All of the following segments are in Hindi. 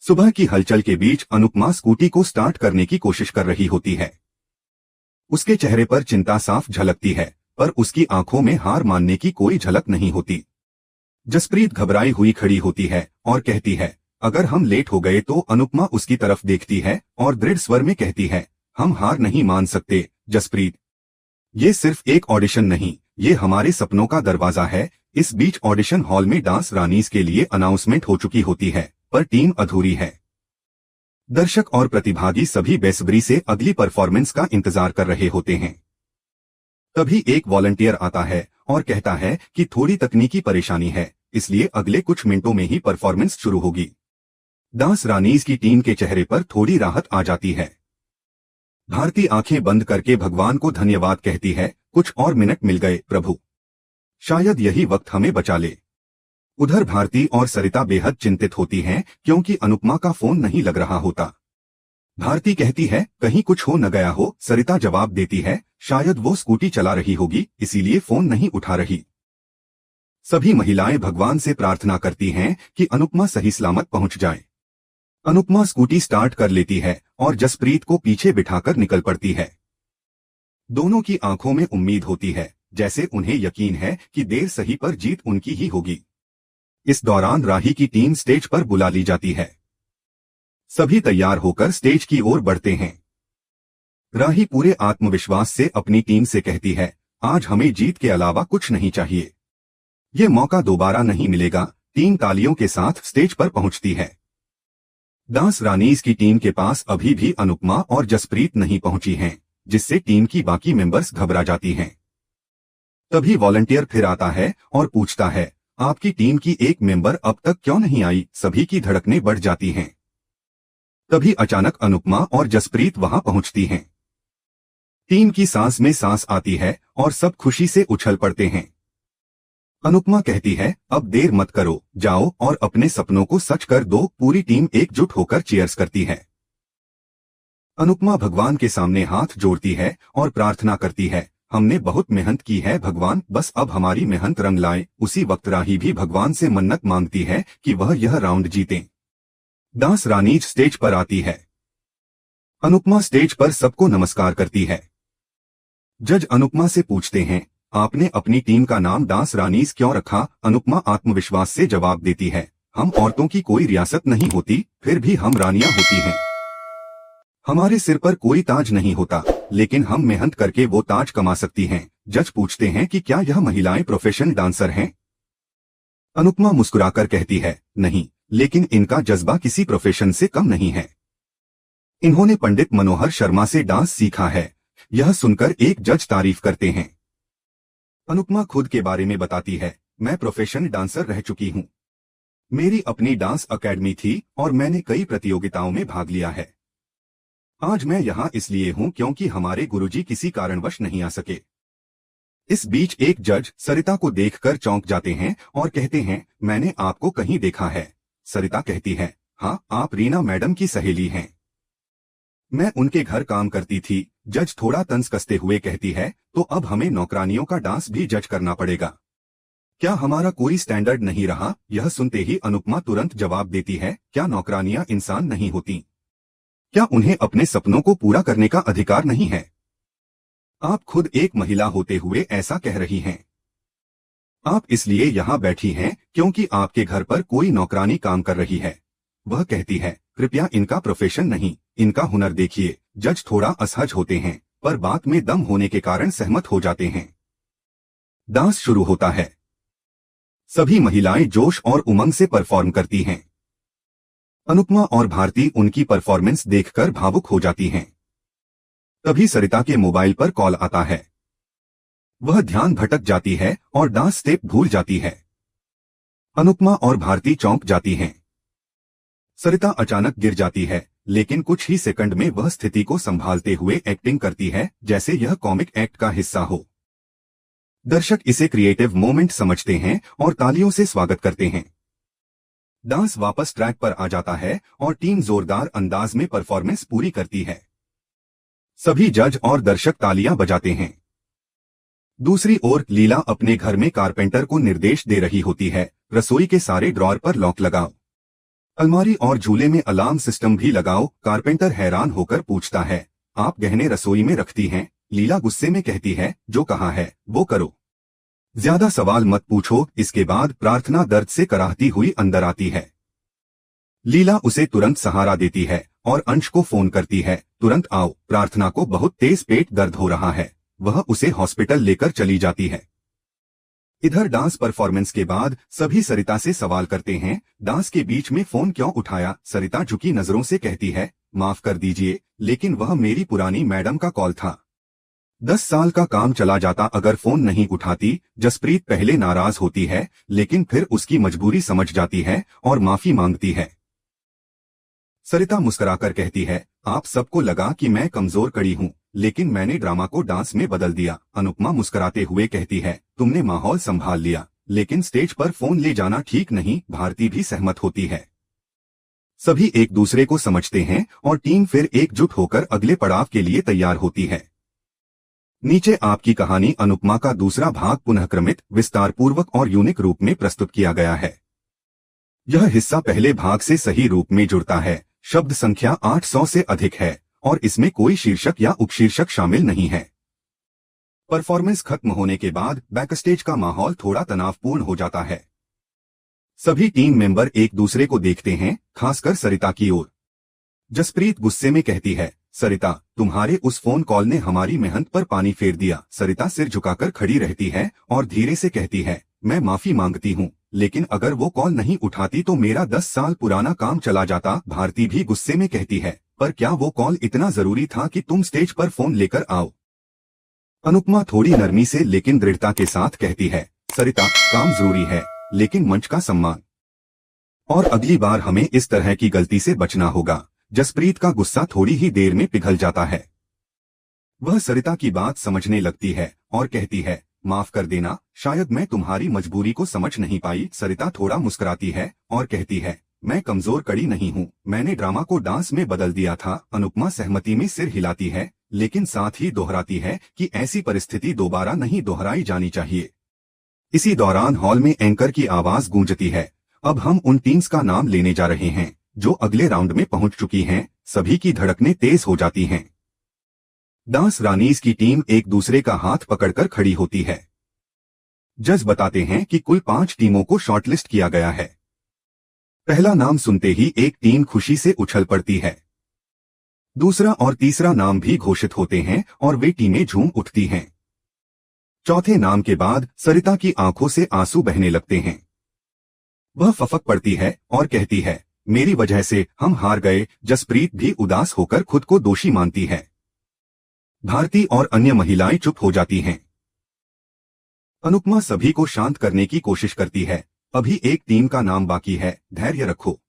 सुबह की हलचल के बीच अनुपमा स्कूटी को स्टार्ट करने की कोशिश कर रही होती है। उसके चेहरे पर चिंता साफ झलकती है, पर उसकी आंखों में हार मानने की कोई झलक नहीं होती। जसप्रीत घबराई हुई खड़ी होती है और कहती है, अगर हम लेट हो गए तो। अनुपमा उसकी तरफ देखती है और दृढ़ स्वर में कहती है, हम हार नहीं मान सकते जसप्रीत। ये सिर्फ एक ऑडिशन नहीं, ये हमारे सपनों का दरवाजा है। इस बीच ऑडिशन हॉल में डांस रानीज के लिए अनाउंसमेंट हो चुकी होती है, पर टीम अधूरी है। दर्शक और प्रतिभागी सभी बेसब्री से अगली परफॉर्मेंस का इंतजार कर रहे होते हैं। तभी एक वॉलंटियर आता है और कहता है कि थोड़ी तकनीकी परेशानी है, इसलिए अगले कुछ मिनटों में ही परफॉर्मेंस शुरू होगी। डांस रानीज की टीम के चेहरे पर थोड़ी राहत आ जाती है। भारती आंखें बंद करके भगवान को धन्यवाद कहती है, कुछ और मिनट मिल गए प्रभु, शायद यही वक्त हमें बचा ले। उधर भारती और सरिता बेहद चिंतित होती हैं, क्योंकि अनुपमा का फोन नहीं लग रहा होता। भारती कहती है, कहीं कुछ हो न गया हो। सरिता जवाब देती है, शायद वो स्कूटी चला रही होगी, इसीलिए फोन नहीं उठा रही। सभी महिलाएं भगवान से प्रार्थना करती हैं कि अनुपमा सही सलामत पहुंच जाए। अनुपमा स्कूटी स्टार्ट कर लेती है और जसप्रीत को पीछे बिठाकर निकल पड़ती है। दोनों की आंखों में उम्मीद होती है, जैसे उन्हें यकीन है कि देर सही पर जीत उनकी ही होगी। इस दौरान राही की टीम स्टेज पर बुला ली जाती है। सभी तैयार होकर स्टेज की ओर बढ़ते हैं। राही पूरे आत्मविश्वास से अपनी टीम से कहती है, आज हमें जीत के अलावा कुछ नहीं चाहिए। ये मौका दोबारा नहीं मिलेगा। टीम तालियों के साथ स्टेज पर पहुंचती है। डांस रानीज की टीम के पास अभी भी अनुपमा और जसप्रीत नहीं पहुंची हैं, जिससे टीम की बाकी मेंबर्स घबरा जाती हैं। तभी वॉलंटियर फिर आता है और पूछता है, आपकी टीम की एक मेंबर अब तक क्यों नहीं आई। सभी की धड़कनें बढ़ जाती हैं। तभी अचानक अनुपमा और जसप्रीत वहां पहुंचती हैं। टीम की सांस में सांस आती है और सब खुशी से उछल पड़ते हैं। अनुपमा कहती है, अब देर मत करो, जाओ और अपने सपनों को सच कर दो। पूरी टीम एकजुट होकर चीयर्स करती है। अनुपमा भगवान के सामने हाथ जोड़ती है और प्रार्थना करती है, हमने बहुत मेहनत की है भगवान, बस अब हमारी मेहनत रंग लाए। उसी वक्त राही भी भगवान से मन्नत मांगती है कि वह यह राउंड जीतें। डांस रानीज स्टेज पर आती है। अनुपमा स्टेज पर सबको नमस्कार करती है। जज अनुपमा से पूछते हैं, आपने अपनी टीम का नाम डांस रानीज क्यों रखा। अनुपमा आत्मविश्वास से जवाब देती है, हम औरतों की कोई रियासत नहीं होती, फिर भी हम रानियां होती हैं। हमारे सिर पर कोई ताज नहीं होता, लेकिन हम मेहनत करके वो ताज कमा सकती हैं। जज पूछते हैं कि क्या यह महिलाएं प्रोफेशनल डांसर हैं। अनुपमा मुस्कुराकर कहती है, नहीं, लेकिन इनका जज्बा किसी प्रोफेशन से कम नहीं है। इन्होंने पंडित मनोहर शर्मा से डांस सीखा है। यह सुनकर एक जज तारीफ करते हैं। अनुपमा खुद के बारे में बताती है, मैं प्रोफेशनल डांसर रह चुकी हूँ। मेरी अपनी डांस अकेडमी थी और मैंने कई प्रतियोगिताओं में भाग लिया है। आज मैं यहाँ इसलिए हूँ क्योंकि हमारे गुरुजी किसी कारणवश नहीं आ सके। इस बीच एक जज सरिता को देखकर चौंक जाते हैं और कहते हैं, मैंने आपको कहीं देखा है। सरिता कहती है, हाँ, आप रीना मैडम की सहेली हैं। मैं उनके घर काम करती थी। जज थोड़ा तंज कसते हुए कहती है, तो अब हमें नौकरानियों का डांस भी जज करना पड़ेगा। क्या हमारा कोई स्टैंडर्ड नहीं रहा। यह सुनते ही अनुपमा तुरंत जवाब देती है, क्या नौकरानियां इंसान नहीं होती। क्या उन्हें अपने सपनों को पूरा करने का अधिकार नहीं है। आप खुद एक महिला होते हुए ऐसा कह रही हैं। आप इसलिए यहाँ बैठी हैं क्योंकि आपके घर पर कोई नौकरानी काम कर रही है। वह कहती है, कृपया इनका प्रोफेशन नहीं, इनका हुनर देखिए। जज थोड़ा असहज होते हैं, पर बात में दम होने के कारण सहमत हो जाते हैं। डांस शुरू होता है। सभी महिलाएं जोश और उमंग से परफॉर्म करती हैं। अनुपमा और भारती उनकी परफॉर्मेंस देखकर भावुक हो जाती हैं। तभी सरिता के मोबाइल पर कॉल आता है। वह ध्यान भटक जाती है और डांस स्टेप भूल जाती है। अनुपमा और भारती चौंक जाती हैं। सरिता अचानक गिर जाती है, लेकिन कुछ ही सेकंड में वह स्थिति को संभालते हुए एक्टिंग करती है, जैसे यह कॉमिक एक्ट का हिस्सा हो। दर्शक इसे क्रिएटिव मोमेंट समझते हैं और तालियों से स्वागत करते हैं। डांस वापस ट्रैक पर आ जाता है और टीम जोरदार अंदाज में परफॉर्मेंस पूरी करती है। सभी जज और दर्शक तालियां बजाते हैं। दूसरी ओर लीला अपने घर में कारपेंटर को निर्देश दे रही होती है, रसोई के सारे ड्रॉर पर लॉक लगाओ। अलमारी और झूले में अलार्म सिस्टम भी लगाओ। कारपेंटर हैरान होकर पूछता है, आप गहने रसोई में रखती हैं? लीला गुस्से में कहती है, जो कहा है वो करो, ज्यादा सवाल मत पूछो। इसके बाद प्रार्थना दर्द से कराहती हुई अंदर आती है। लीला उसे तुरंत सहारा देती है और अंश को फोन करती है, तुरंत आओ, प्रार्थना को बहुत तेज पेट दर्द हो रहा है। वह उसे हॉस्पिटल लेकर चली जाती है। इधर डांस परफॉर्मेंस के बाद सभी सरिता से सवाल करते हैं, डांस के बीच में फोन क्यों उठाया? सरिता झुकी नजरों से कहती है, माफ कर दीजिए, लेकिन वह मेरी पुरानी मैडम का कॉल था। 10 साल का काम चला जाता अगर फोन नहीं उठाती। जसप्रीत पहले नाराज होती है, लेकिन फिर उसकी मजबूरी समझ जाती है और माफी मांगती है। सरिता मुस्कुराकर कहती है, आप सबको लगा कि मैं कमजोर कड़ी हूँ, लेकिन मैंने ड्रामा को डांस में बदल दिया। अनुपमा मुस्कुराते हुए कहती है, तुमने माहौल संभाल लिया, लेकिन स्टेज पर फोन ले जाना ठीक नहीं। भारती भी सहमत होती है। सभी एक दूसरे को समझते हैं और टीम फिर एकजुट होकर अगले पड़ाव के लिए तैयार होती है। नीचे आपकी कहानी अनुपमा का दूसरा भाग पुनःक्रमित, विस्तारपूर्वक और यूनिक रूप में प्रस्तुत किया गया है। यह हिस्सा पहले भाग से सही रूप में जुड़ता है। शब्द संख्या 800 से अधिक है और इसमें कोई शीर्षक या उपशीर्षक शामिल नहीं है। परफॉर्मेंस खत्म होने के बाद बैकस्टेज का माहौल थोड़ा तनावपूर्ण हो जाता है। सभी टीम मेंबर एक दूसरे को देखते हैं, खासकर सरिता की ओर। जसप्रीत गुस्से में कहती है, सरिता, तुम्हारे उस फोन कॉल ने हमारी मेहनत पर पानी फेर दिया। सरिता सिर झुकाकर खड़ी रहती है और धीरे से कहती है, मैं माफी मांगती हूँ, लेकिन अगर वो कॉल नहीं उठाती तो मेरा 10 साल पुराना काम चला जाता। भारती भी गुस्से में कहती है, पर क्या वो कॉल इतना जरूरी था कि तुम स्टेज पर फोन लेकर आओ? अनुपमा थोड़ी नरमी से लेकिन दृढ़ता के साथ कहती है, सरिता, काम जरूरी है, लेकिन मंच का सम्मान, और अगली बार हमें इस तरह की गलती से बचना होगा। जसप्रीत का गुस्सा थोड़ी ही देर में पिघल जाता है। वह सरिता की बात समझने लगती है और कहती है, माफ कर देना, शायद मैं तुम्हारी मजबूरी को समझ नहीं पाई। सरिता थोड़ा मुस्कुराती है और कहती है, मैं कमजोर कड़ी नहीं हूँ, मैंने ड्रामा को डांस में बदल दिया था। अनुपमा सहमति में सिर हिलाती है, लेकिन साथ ही दोहराती है कि ऐसी परिस्थिति दोबारा नहीं दोहराई जानी चाहिए। इसी दौरान हॉल में एंकर की आवाज गूंजती है, अब हम उन टीम्स का नाम लेने जा रहे हैं जो अगले राउंड में पहुंच चुकी हैं। सभी की धड़कनें तेज हो जाती हैं। डांस रानीज की टीम एक दूसरे का हाथ पकड़कर खड़ी होती है। जज बताते हैं कि कुल 5 टीमों को शॉर्टलिस्ट किया गया है। पहला नाम सुनते ही एक टीम खुशी से उछल पड़ती है। दूसरा और तीसरा नाम भी घोषित होते हैं और वे टीमें झूम उठती हैं। चौथे नाम के बाद सरिता की आंखों से आंसू बहने लगते हैं। वह फफक पड़ती है और कहती है, मेरी वजह से हम हार गए। जसप्रीत भी उदास होकर खुद को दोषी मानती है। भारती और अन्य महिलाएं चुप हो जाती हैं। अनुपमा सभी को शांत करने की कोशिश करती है, अभी एक टीम का नाम बाकी है, धैर्य रखो।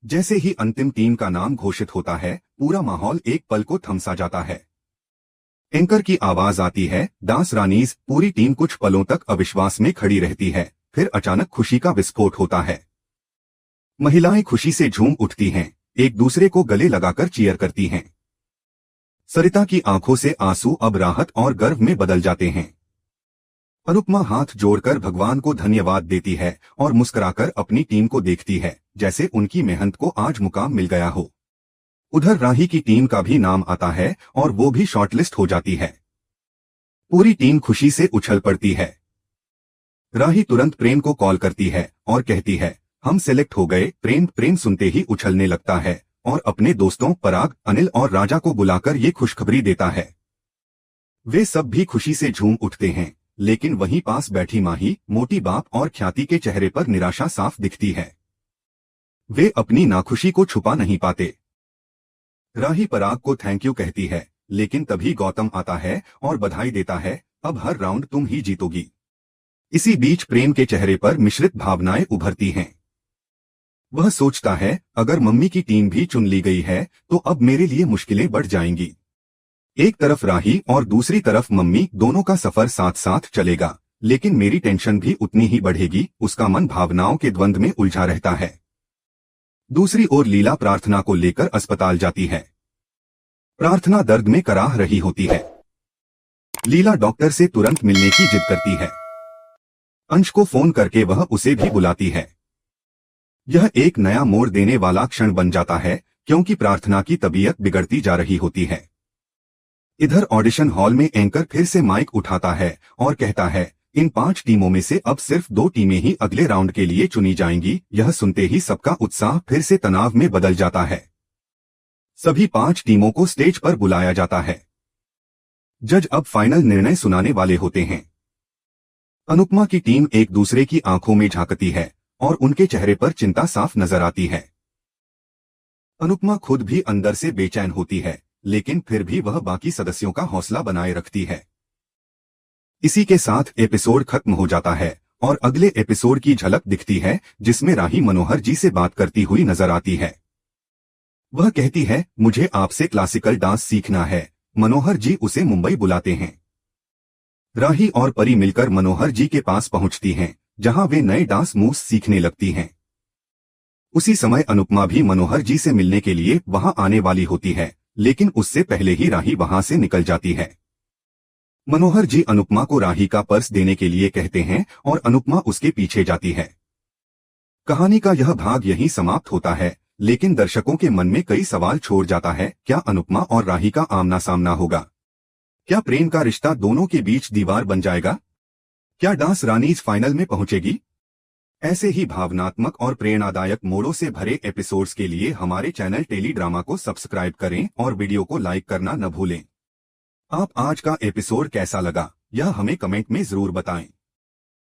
जैसे ही अंतिम टीम का नाम घोषित होता है, पूरा माहौल एक पल को थमसा जाता है। एंकर की आवाज आती है, डांस रानीज। पूरी टीम कुछ पलों तक अविश्वास में खड़ी रहती है, फिर अचानक खुशी का विस्फोट होता है। महिलाएं खुशी से झूम उठती हैं, एक दूसरे को गले लगाकर चीयर करती हैं। सरिता की आंखों से आंसू अब राहत और गर्व में बदल जाते हैं। अनुपमा हाथ जोड़कर भगवान को धन्यवाद देती है और मुस्कुराकर अपनी टीम को देखती है, जैसे उनकी मेहनत को आज मुकाम मिल गया हो। उधर राही की टीम का भी नाम आता है और वो भी शॉर्टलिस्ट हो जाती है। पूरी टीम खुशी से उछल पड़ती है। राही तुरंत प्रेम को कॉल करती है और कहती है, हम सिलेक्ट हो गए। प्रेम सुनते ही उछलने लगता है और अपने दोस्तों पराग, अनिल और राजा को बुलाकर ये खुशखबरी देता है। वे सब भी खुशी से झूम उठते हैं, लेकिन वहीं पास बैठी माही, मोटी बाप और ख्याति के चेहरे पर निराशा साफ दिखती है। वे अपनी नाखुशी को छुपा नहीं पाते। राही पराग को थैंक यू कहती है, लेकिन तभी गौतम आता है और बधाई देता है, अब हर राउंड तुम ही जीतोगी। इसी बीच प्रेम के चेहरे पर मिश्रित भावनाएं उभरती हैं। वह सोचता है, अगर मम्मी की टीम भी चुन ली गई है तो अब मेरे लिए मुश्किलें बढ़ जाएंगी। एक तरफ राही और दूसरी तरफ मम्मी, दोनों का सफर साथ साथ चलेगा, लेकिन मेरी टेंशन भी उतनी ही बढ़ेगी। उसका मन भावनाओं के द्वंद्व में उलझा रहता है। दूसरी ओर लीला प्रार्थना को लेकर अस्पताल जाती है। प्रार्थना दर्द में कराह रही होती है। लीला डॉक्टर से तुरंत मिलने की जिद करती है। अंश को फोन करके वह उसे भी बुलाती है। यह एक नया मोड़ देने वाला क्षण बन जाता है, क्योंकि प्रार्थना की तबीयत बिगड़ती जा रही होती है। इधर ऑडिशन हॉल में एंकर फिर से माइक उठाता है और कहता है, इन 5 टीमों में से अब सिर्फ 2 टीमें ही अगले राउंड के लिए चुनी जाएंगी। यह सुनते ही सबका उत्साह फिर से तनाव में बदल जाता है। सभी 5 टीमों को स्टेज पर बुलाया जाता है। जज अब फाइनल निर्णय सुनाने वाले होते हैं। अनुपमा की टीम एक दूसरे की आंखों में झांकती है और उनके चेहरे पर चिंता साफ नजर आती है। अनुपमा खुद भी अंदर से बेचैन होती है, लेकिन फिर भी वह बाकी सदस्यों का हौसला बनाए रखती है। इसी के साथ एपिसोड खत्म हो जाता है और अगले एपिसोड की झलक दिखती है, जिसमें राही मनोहर जी से बात करती हुई नजर आती है। वह कहती है, मुझे आपसे क्लासिकल डांस सीखना है। मनोहर जी उसे मुंबई बुलाते हैं। राही और परी मिलकर मनोहर जी के पास पहुंचती हैं, जहां वे नए डांस मूव्स सीखने लगती हैं। उसी समय अनुपमा भी मनोहर जी से मिलने के लिए वहां आने वाली होती है, लेकिन उससे पहले ही राही वहां से निकल जाती है। मनोहर जी अनुपमा को राही का पर्स देने के लिए कहते हैं और अनुपमा उसके पीछे जाती है। कहानी का यह भाग यहीं समाप्त होता है, लेकिन दर्शकों के मन में कई सवाल छोड़ जाता है। क्या अनुपमा और राही का आमना सामना होगा? क्या प्रेम का रिश्ता दोनों के बीच दीवार बन जाएगा? क्या डांस रानीज फाइनल में पहुंचेगी? ऐसे ही भावनात्मक और प्रेरणादायक मोड़ों से भरे एपिसोड्स के लिए हमारे चैनल टेली ड्रामा को सब्सक्राइब करें और वीडियो को लाइक करना न भूलें। आप आज का एपिसोड कैसा लगा, यह हमें कमेंट में जरूर बताएं।